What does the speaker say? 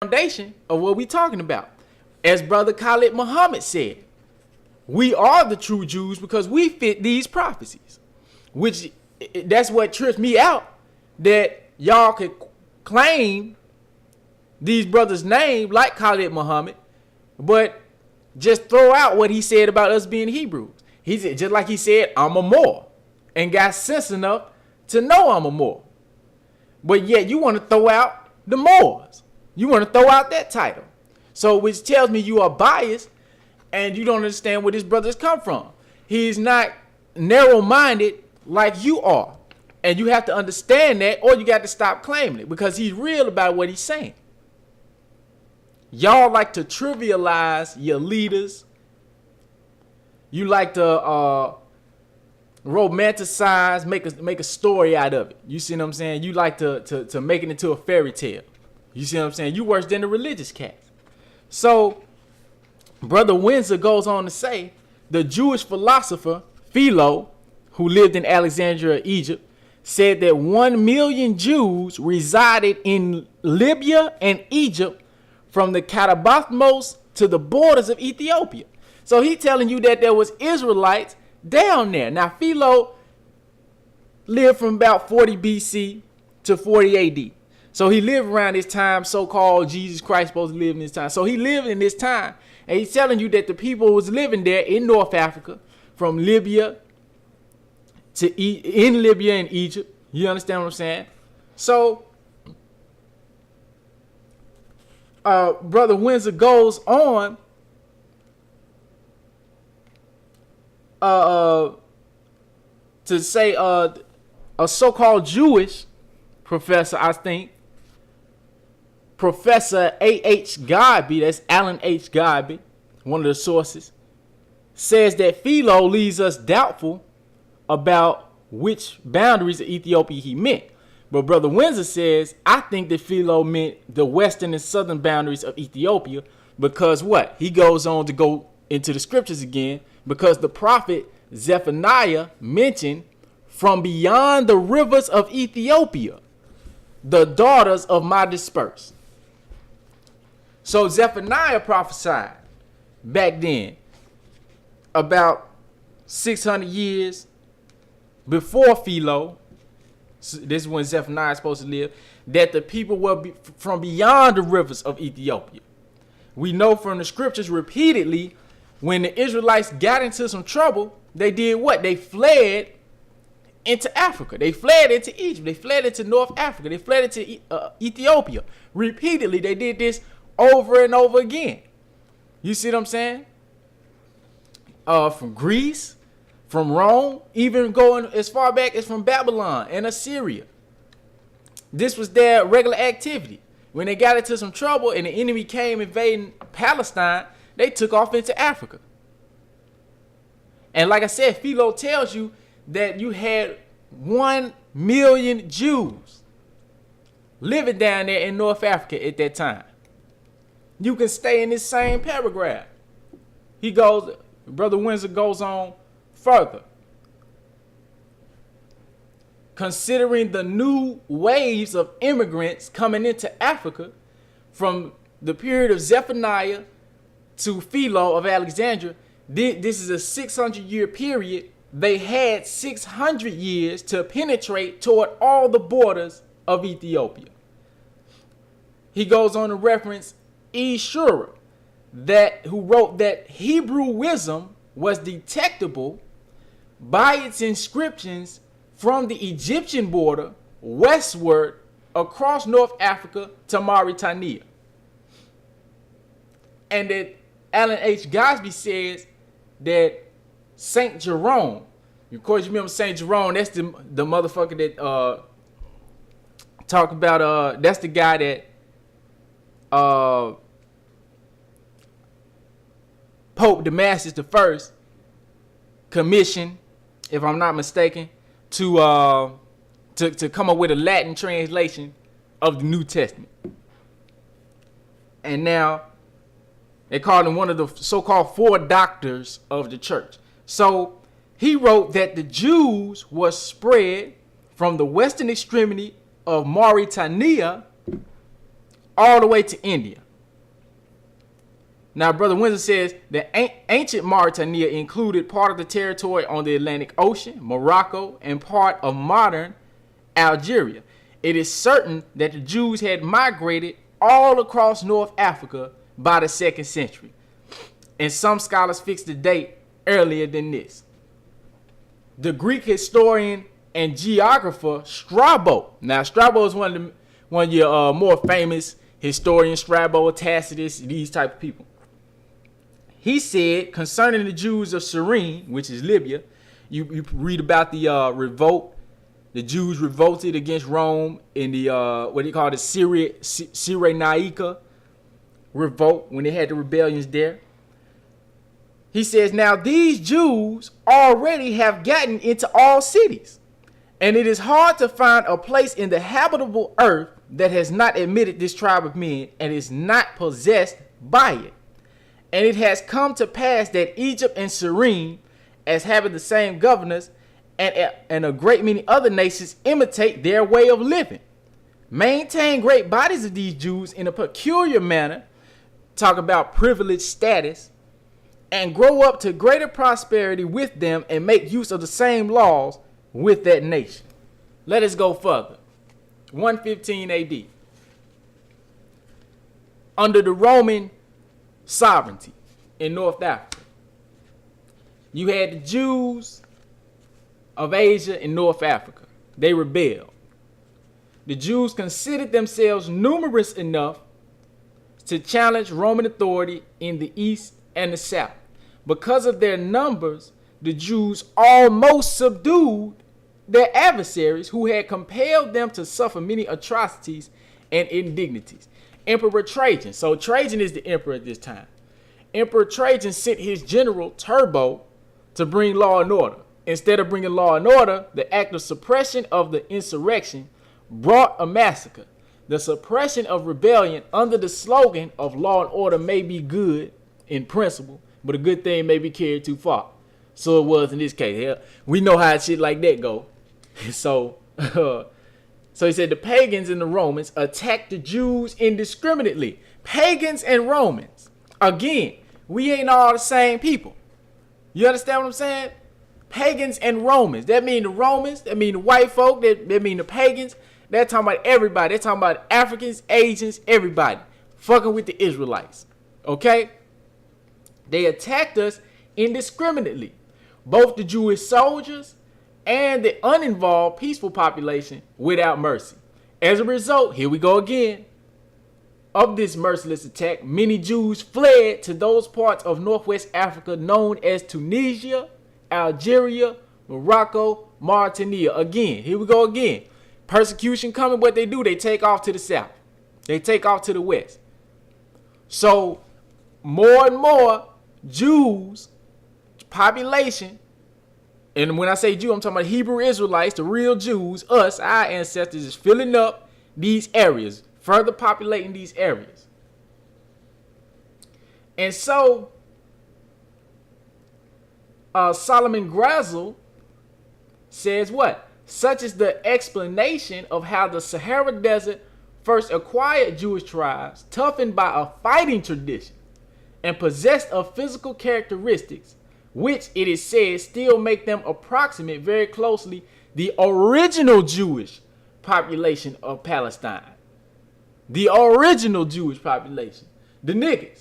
foundation of what we talking about. As Brother Khalid Muhammad said, we are the true Jews because we fit these prophecies. Which, that's what trips me out, that y'all could claim these brothers' name like Khalid Muhammad, but just throw out what he said about us being Hebrews. He said, just like he said, I'm a Moor, and got sense enough to know I'm a Moor. But yet you want to throw out the Moors. You want to throw out that title. So which tells me you are biased and you don't understand where this brother's come from. He's not narrow-minded like you are. And you have to understand that, or you got to stop claiming it, because he's real about what he's saying. Y'all like to trivialize your leaders. You like to romanticize, make a story out of it. You see what I'm saying? You like to make it into a fairy tale. You see what I'm saying? You worse than the religious cats. So, Brother Windsor goes on to say, the Jewish philosopher Philo, who lived in Alexandria, Egypt, said that 1 million Jews resided in Libya and Egypt from the Katabathmos to the borders of Ethiopia. So he telling you that there was Israelites down there. Now, Philo lived from about 40 BC to 40 AD. So he lived around this time, so-called Jesus Christ supposed to live in this time. So he lived in this time. And he's telling you that the people was living there in North Africa, from Libya to in Libya and Egypt. You understand what I'm saying? So, Brother Windsor goes on to say a so-called Jewish professor, I think, Professor A.H. Godby, that's Alan H. Godby, one of the sources, says that Philo leaves us doubtful about which boundaries of Ethiopia he meant. But Brother Windsor says, I think that Philo meant the western and southern boundaries of Ethiopia, because what? He goes on to go into the scriptures again, because the prophet Zephaniah mentioned from beyond the rivers of Ethiopia, the daughters of my dispersed. So Zephaniah prophesied back then, about 600 years before Philo. This is when Zephaniah is supposed to live, that the people will be from beyond the rivers of Ethiopia. We know from the scriptures repeatedly, when the Israelites got into some trouble, they did what? They fled into Africa. They fled into Egypt. They fled into North Africa. They fled into Ethiopia. Repeatedly, they did this over and over again. You see what I'm saying? From Greece, from Rome, even going as far back as from Babylon and Assyria. This was their regular activity. When they got into some trouble and the enemy came invading Palestine, they took off into Africa. And like I said, Philo tells you that you had 1 million Jews living down there in North Africa at that time. You can stay in this same paragraph. Brother Windsor goes on further. Considering the new waves of immigrants coming into Africa from the period of Zephaniah to Philo of Alexandria, this is a 600-year period. They had 600 years to penetrate toward all the borders of Ethiopia. He goes on to reference E. Shurer, who wrote that Hebrewism was detectable by its inscriptions from the Egyptian border westward across North Africa to Mauritania. And that Alan H. Gosby says that Saint Jerome, of course you remember Saint Jerome, that's the motherfucker that talk about that's the guy that Pope Damasus I commissioned, if I'm not mistaken, to come up with a Latin translation of the New Testament. And now they called him one of the so-called 4 doctors of the church. So he wrote that the Jews were spread from the western extremity of Mauritania all the way to India. Now, Brother Windsor says that ancient Mauritania included part of the territory on the Atlantic Ocean, Morocco, and part of modern Algeria. It is certain that the Jews had migrated all across North Africa by the 2nd century. And some scholars fix the date earlier than this. The Greek historian and geographer Strabo. Now, Strabo is one of your more famous historians, Strabo, Tacitus, these type of people. He said concerning the Jews of Cyrene, which is Libya, you read about the revolt. The Jews revolted against Rome in the what they call the Cyrenaica revolt, when they had the rebellions there. He says, now these Jews already have gotten into all cities, and it is hard to find a place in the habitable earth that has not admitted this tribe of men and is not possessed by it. And it has come to pass that Egypt and Cyrene, as having the same governors, and a great many other nations imitate their way of living, maintain great bodies of these Jews in a peculiar manner, talk about privileged status, and grow up to greater prosperity with them and make use of the same laws with that nation. Let us go further. 115 AD. Under the Roman sovereignty in North Africa, you had the Jews of Asia and North Africa. They rebelled. The Jews considered themselves numerous enough to challenge Roman authority in the east and the south. Because of their numbers, the Jews almost subdued their adversaries, who had compelled them to suffer many atrocities and indignities. Emperor Trajan. So Trajan is the emperor at this time. Emperor Trajan sent his general Turbo to bring law and order. Instead of bringing law and order, the act of suppression of the insurrection brought a massacre. The suppression of rebellion under the slogan of law and order may be good in principle, but a good thing may be carried too far. So it was in this case. Hell, we know how shit like that go. So he said the pagans and the Romans attacked the Jews indiscriminately. Pagans and Romans. Again, we ain't all the same people. You understand what I'm saying? Pagans and Romans. That mean the Romans. That mean the white folk. That mean the pagans. They're talking about everybody. They're talking about Africans, Asians, everybody. Fucking with the Israelites. Okay? They attacked us indiscriminately. Both the Jewish soldiers and the uninvolved peaceful population without mercy. As a result, here we go again, of this merciless attack, many Jews fled to those parts of Northwest Africa known as Tunisia, Algeria, Morocco, Mauritania. Again, here we go again. Persecution coming, what they do, they take off to the south. They take off to the west. So more and more Jews, population, and when I say Jew, I'm talking about Hebrew Israelites, the real Jews, us, our ancestors, is filling up these areas, further populating these areas. And so Solomon Grazel says what? Such is the explanation of how the Sahara Desert first acquired Jewish tribes, toughened by a fighting tradition and possessed of physical characteristics, which it is said still make them approximate very closely the original Jewish population of Palestine. The original Jewish population. The niggas.